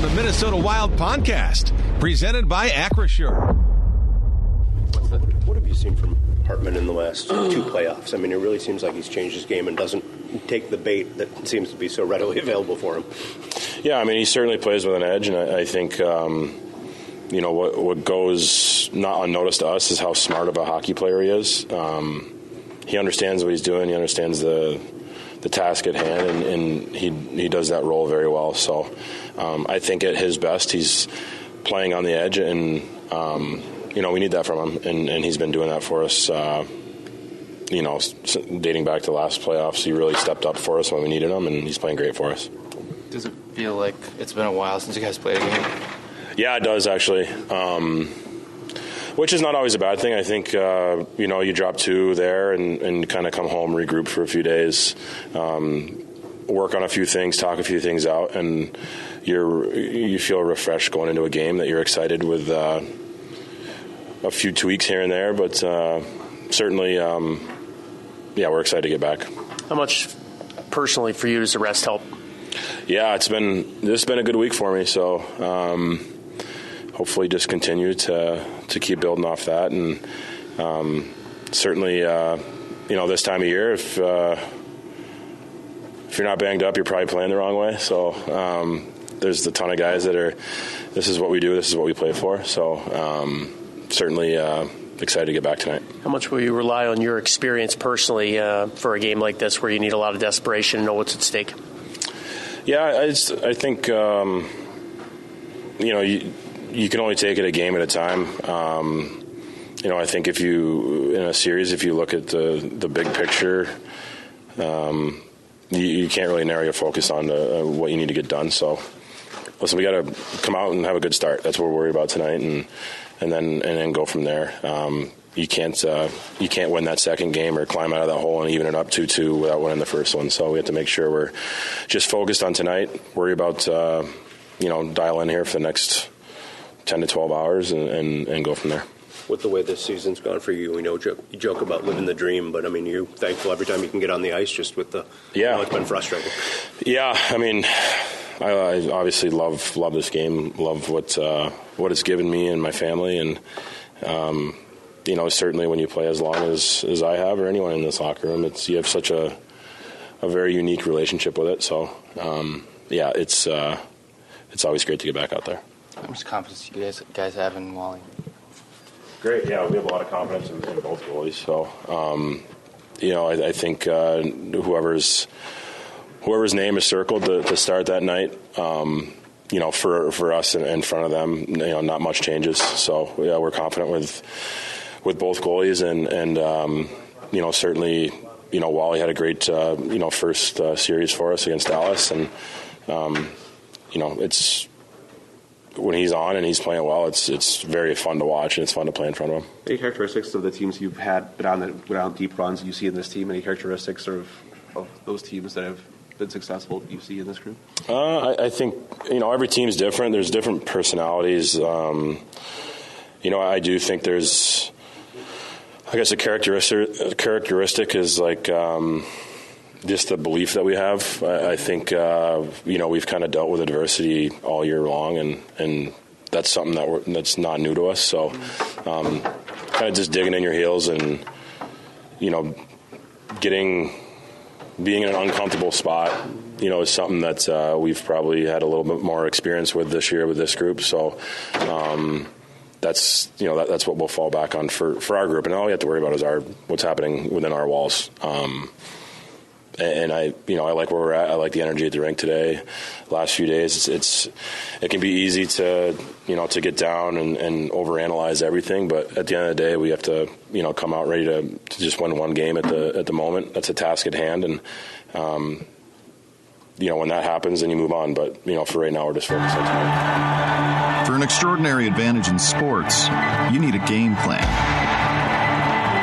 the Minnesota Wild podcast, presented by Acrisure. What have you seen from Hartman in the last two playoffs? I mean, it really seems like he's changed his game and doesn't take the bait that seems to be so readily available for him. Yeah, I mean, he certainly plays with an edge, and I think, what goes not unnoticed to us is how smart of a hockey player he is. He understands what he's doing. He understands the task at hand, and he does that role very well. So I think at his best, he's playing on the edge, and we need that from him, and he's been doing that for us. Dating back to the last playoffs, he really stepped up for us when we needed him, and he's playing great for us. Does it feel like it's been a while since you guys played a game? Yeah, it does, actually. Which is not always a bad thing. I think, you drop two there and kind of come home, regroup for a few days, work on a few things, talk a few things out, and you feel refreshed going into a game that you're excited with a few tweaks here and there. But certainly, we're excited to get back. How much personally for you does the rest help? Yeah, this has been a good week for me, so hopefully just continue to keep building off that, and certainly this time of year, if you're not banged up, you're probably playing the wrong way. So there's a ton of guys that this is what we do, this is what we play for. So certainly excited to get back tonight. How much will you rely on your experience personally for a game like this where you need a lot of desperation and know what's at stake? Yeah, I think you can only take it a game at a time. I think if you look at the big picture, you can't really narrow your focus on what you need to get done. So, listen, we got to come out and have a good start. That's what we're worried about tonight, and then go from there. You can't win that second game or climb out of that hole and even it up 2-2 without winning the first one. So we have to make sure we're just focused on tonight. Worry about dial in here for the next 10 to 12 hours and go from there. With the way this season's gone for you, we know you joke about living the dream, but I mean, you're thankful every time you can get on the ice. Just with it's been frustrating. Yeah, I mean, I obviously love this game, love what it's given me and my family, and certainly when you play as long as I have or anyone in this locker room, you have such a very unique relationship with it. So it's always great to get back out there. How much confidence do you guys have in Wally? Great, yeah, we have a lot of confidence in both goalies. So, I think whoever's name is circled to start that night, for us in front of them, not much changes. So, yeah, we're confident with both goalies, and certainly, Wally had a great, first series for us against Dallas, and it's. When he's on and he's playing well, it's very fun to watch, and it's fun to play in front of him. Any characteristics of the teams you've had been on deep runs you see in this team? Any characteristics of those teams that have been successful you see in this group? I think every team's different. There's different personalities. I do think there's, I guess, a characteristic is like. Just the belief that we have. I think, we've kind of dealt with adversity all year long, and that's something that's not new to us. So kind of just digging in your heels and, being in an uncomfortable spot, is something that we've probably had a little bit more experience with this year with this group. So that's what we'll fall back on for our group. And all we have to worry about is what's happening within our walls. And I like where we're at. I like the energy at the rink today. Last few days, it can be easy to get down and overanalyze everything. But at the end of the day, we have to come out ready to just win one game at the moment. That's a task at hand, and when that happens, then you move on. But for right now, we're just focused on tonight. For an extraordinary advantage in sports, you need a game plan.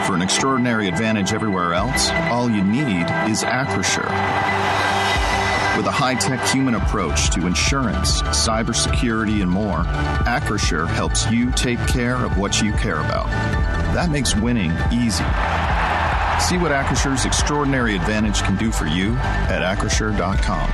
For an extraordinary advantage everywhere else, all you need is Acrisure. With a high-tech human approach to insurance, cybersecurity, and more, Acrisure helps you take care of what you care about. That makes winning easy. See what Acrisure's extraordinary advantage can do for you at Acrisure.com.